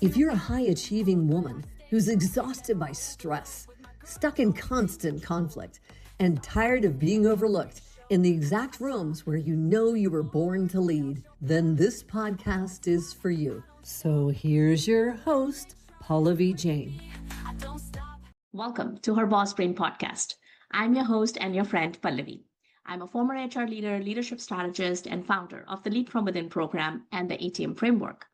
If you're a high-achieving woman who's exhausted by stress, stuck in constant conflict, and tired of being overlooked in the exact rooms where you know you were born to lead, then this podcast is for you. So here's your host, Pallavi Jain. Welcome to her Boss Brain podcast. I'm your host and your friend, Pallavi. I'm a former HR leader, leadership strategist, and founder of the Lead From Within program and the ATM Framework.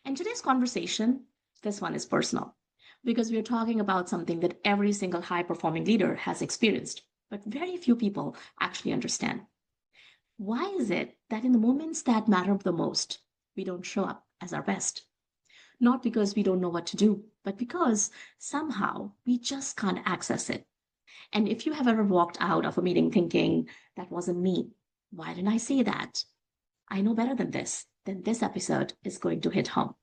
And today's conversation, this one is personal because we're talking about something that every single high-performing leader has experienced, but very few people actually understand. Why is it that in the moments that matter the most, we don't show up as our best? Not because we don't know what to do, but because somehow we just can't access it. And if you have ever walked out of a meeting thinking, that wasn't me, why didn't I say that? I know better than this, then this episode is going to hit home.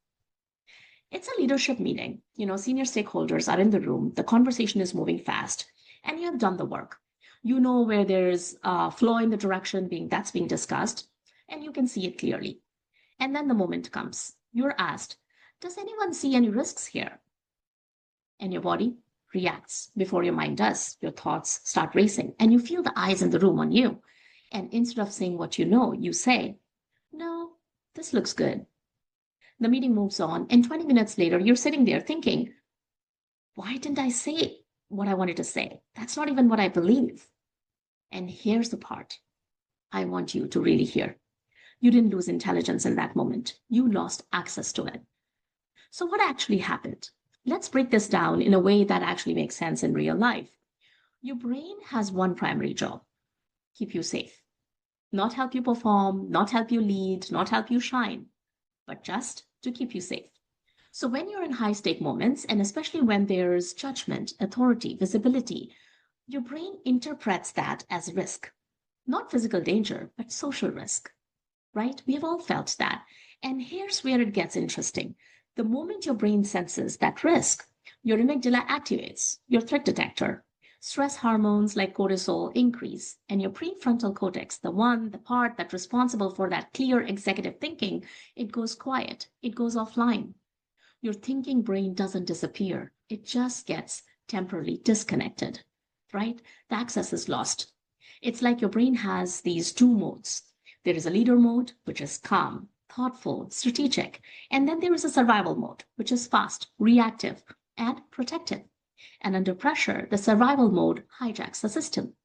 It's a leadership meeting. Senior stakeholders are in the room, the conversation is moving fast, and you have done the work. You know where there's a flaw in the direction that's being discussed, and you can see it clearly. And then the moment comes. You're asked, does anyone see any risks here? And your body reacts before your mind does. Your thoughts start racing, and you feel the eyes in the room on you. And instead of saying what you know, you say, no, this looks good. The meeting moves on, and 20 minutes later, you're sitting there thinking, why didn't I say what I wanted to say? That's not even what I believe. And here's the part I want you to really hear. You didn't lose intelligence in that moment. You lost access to it. So what actually happened? Let's break this down in a way that actually makes sense in real life. Your brain has one primary job: keep you safe. Not help you perform, not help you lead, not help you shine, but just to keep you safe. So when you're in high-stake moments, and especially when there's judgment, authority, visibility, your brain interprets that as risk. Not physical danger, but social risk, right? We have all felt that. And here's where it gets interesting. The moment your brain senses that risk, your amygdala activates, your threat detector. Stress hormones like cortisol increase, and your prefrontal cortex, the part that's responsible for that clear executive thinking, it goes quiet, it goes offline. Your thinking brain doesn't disappear, it just gets temporarily disconnected, right? The access is lost. It's like your brain has these two modes. There is a leader mode, which is calm, thoughtful, strategic, and then there is a survival mode, which is fast, reactive, and protective. And under pressure, the survival mode hijacks the system.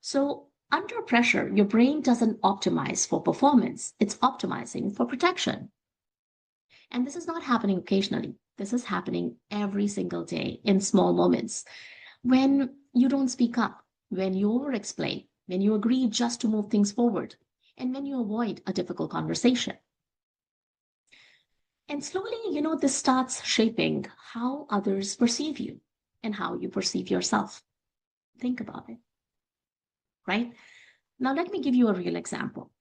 So under pressure, your brain doesn't optimize for performance. It's optimizing for protection. And this is not happening occasionally. This is happening every single day in small moments. When you don't speak up, when you over-explain, when you agree just to move things forward, and when you avoid a difficult conversation. And slowly, this starts shaping how others perceive you and how you perceive yourself. Think about it, right? Now, let me give you a real example.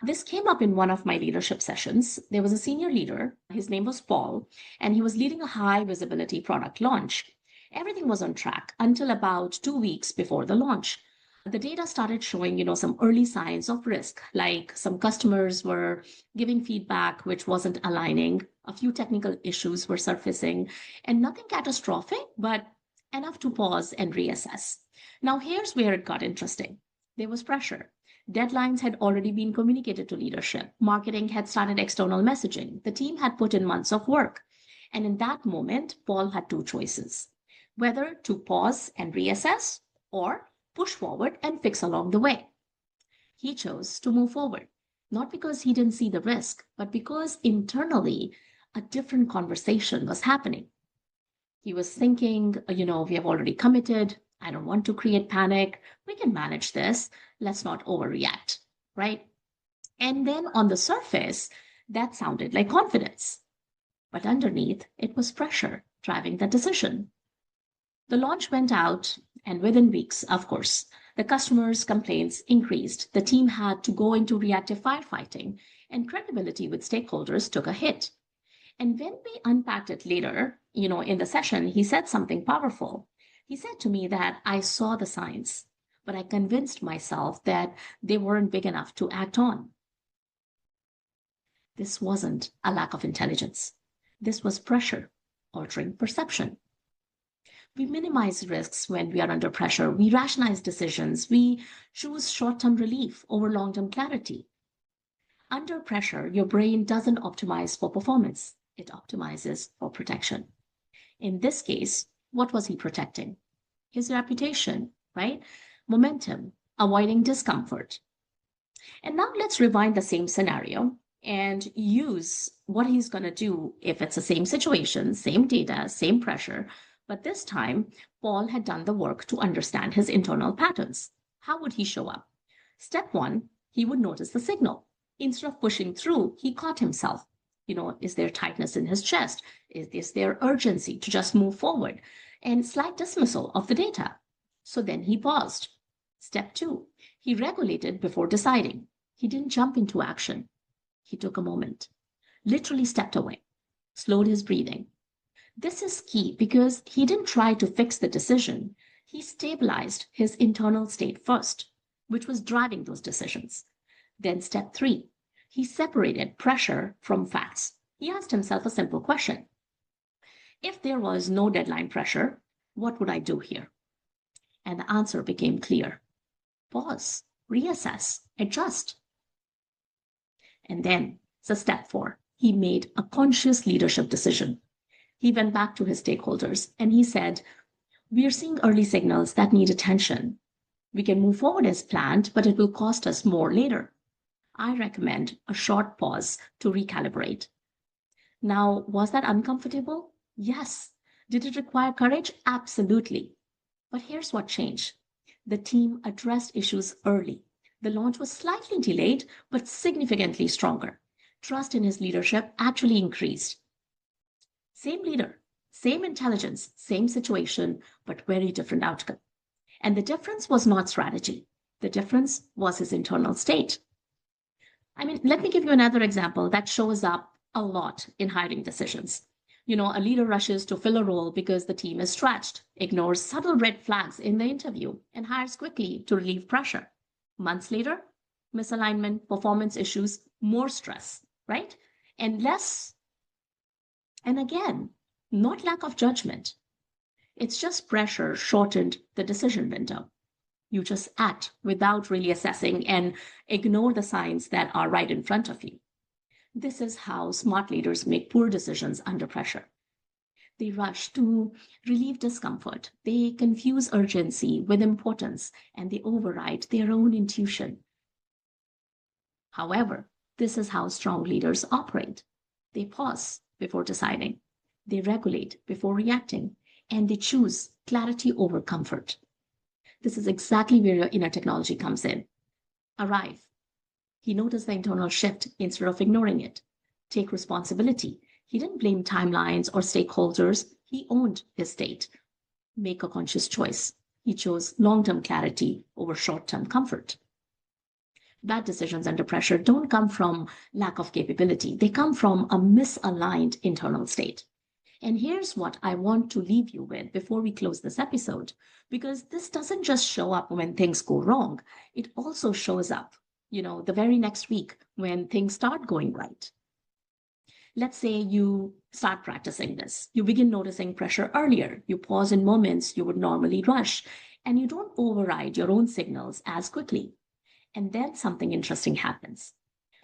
This came up in one of my leadership sessions. There was a senior leader, his name was Paul, and he was leading a high visibility product launch. Everything was on track until about 2 weeks before the launch. The data started showing, some early signs of risk, like some customers were giving feedback which wasn't aligning, a few technical issues were surfacing, and nothing catastrophic, but enough to pause and reassess. Now, here's where it got interesting. There was pressure. Deadlines had already been communicated to leadership. Marketing had started external messaging. The team had put in months of work. And in that moment, Paul had two choices: whether to pause and reassess or push forward and fix along the way. He chose to move forward, not because he didn't see the risk, but because internally a different conversation was happening. He was thinking, we have already committed. I don't want to create panic. We can manage this. Let's not overreact, right? And then on the surface, that sounded like confidence. But underneath, it was pressure driving the decision. The launch went out, and within weeks, of course, the customers' complaints increased. The team had to go into reactive firefighting, and credibility with stakeholders took a hit. And when we unpacked it later, in the session, he said something powerful. He said to me that I saw the signs, but I convinced myself that they weren't big enough to act on. This wasn't a lack of intelligence. This was pressure, altering perception. We minimize risks when we are under pressure. We rationalize decisions. We choose short-term relief over long-term clarity. Under pressure, your brain doesn't optimize for performance. It optimizes for protection. In this case, what was he protecting? His reputation, right? Momentum, avoiding discomfort. And now let's rewind the same scenario and use what he's going to do if it's the same situation, same data, same pressure. But this time, Paul had done the work to understand his internal patterns. How would he show up? Step one, he would notice the signal. Instead of pushing through, he caught himself. Is there tightness in his chest? Is there urgency to just move forward? And slight dismissal of the data. So then he paused. Step two, he regulated before deciding. He didn't jump into action. He took a moment, literally stepped away, slowed his breathing. This is key because he didn't try to fix the decision. He stabilized his internal state first, which was driving those decisions. Then step three, he separated pressure from facts. He asked himself a simple question. If there was no deadline pressure, what would I do here? And the answer became clear. Pause, reassess, adjust. And then, so step four, he made a conscious leadership decision. He went back to his stakeholders and he said, we are seeing early signals that need attention. We can move forward as planned, but it will cost us more later. I recommend a short pause to recalibrate. Now, was that uncomfortable? Yes. Did it require courage? Absolutely. But here's what changed. The team addressed issues early. The launch was slightly delayed, but significantly stronger. Trust in his leadership actually increased. Same leader, same intelligence, same situation, but very different outcome. And the difference was not strategy. The difference was his internal state. Let me give you another example that shows up a lot in hiring decisions. A leader rushes to fill a role because the team is stretched, ignores subtle red flags in the interview, and hires quickly to relieve pressure. Months later, misalignment, performance issues, more stress, right? And again, not lack of judgment. It's just pressure shortened the decision window. You just act without really assessing and ignore the signs that are right in front of you. This is how smart leaders make poor decisions under pressure. They rush to relieve discomfort. They confuse urgency with importance, and they override their own intuition. However, this is how strong leaders operate. They pause before deciding. They regulate before reacting, and they choose clarity over comfort. This is exactly where your inner technology comes in. Arrive. He noticed the internal shift instead of ignoring it. Take responsibility. He didn't blame timelines or stakeholders. He owned his state. Make a conscious choice. He chose long-term clarity over short-term comfort. Bad decisions under pressure don't come from lack of capability. They come from a misaligned internal state. And here's what I want to leave you with before we close this episode, because this doesn't just show up when things go wrong. It also shows up, the very next week when things start going right. Let's say you start practicing this. You begin noticing pressure earlier. You pause in moments you would normally rush, and you don't override your own signals as quickly. And then something interesting happens.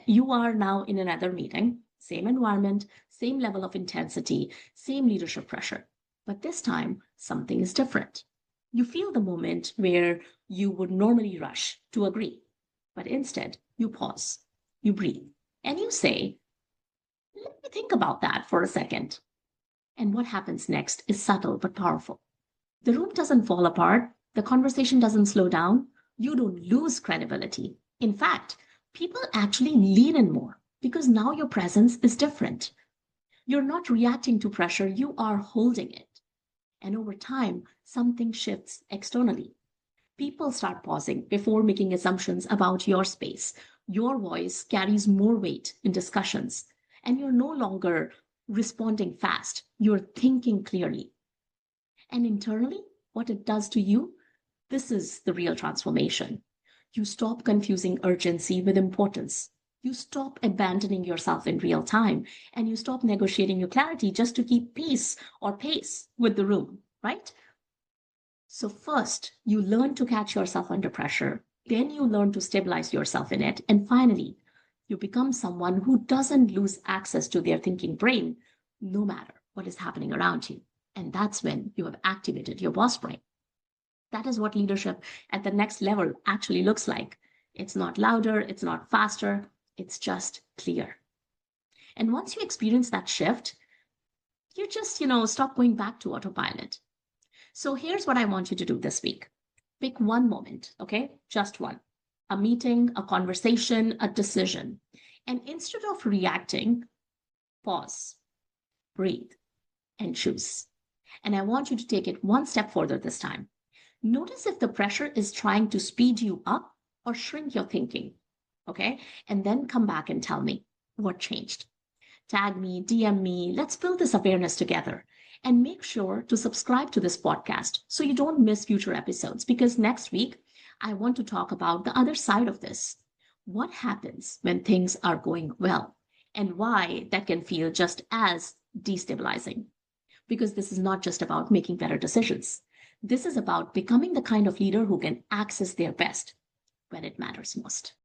You are now in another meeting, same environment, same level of intensity, same leadership pressure. But this time, something is different. You feel the moment where you would normally rush to agree. But instead, you pause, you breathe, and you say, let me think about that for a second. And what happens next is subtle but powerful. The room doesn't fall apart. The conversation doesn't slow down. You don't lose credibility. In fact, people actually lean in more because now your presence is different. You're not reacting to pressure, you are holding it. And over time, something shifts externally. People start pausing before making assumptions about your space. Your voice carries more weight in discussions, and you're no longer responding fast. You're thinking clearly. And internally, what it does to you, this is the real transformation. You stop confusing urgency with importance. You stop abandoning yourself in real time, and you stop negotiating your clarity just to keep pace with the room, right? So first, you learn to catch yourself under pressure. Then you learn to stabilize yourself in it. And finally, you become someone who doesn't lose access to their thinking brain, no matter what is happening around you. And that's when you have activated your boss brain. That is what leadership at the next level actually looks like. It's not louder, it's not faster, it's just clear. And once you experience that shift, you just, stop going back to autopilot. So here's what I want you to do this week. Pick one moment, okay? Just one. A meeting, a conversation, a decision. And instead of reacting, pause, breathe, and choose. And I want you to take it one step further this time. Notice if the pressure is trying to speed you up or shrink your thinking, okay? And then come back and tell me what changed. Tag me, DM me, let's build this awareness together. And make sure to subscribe to this podcast so you don't miss future episodes, because next week, I want to talk about the other side of this. What happens when things are going well, and why that can feel just as destabilizing. Because this is not just about making better decisions. This is about becoming the kind of leader who can access their best when it matters most.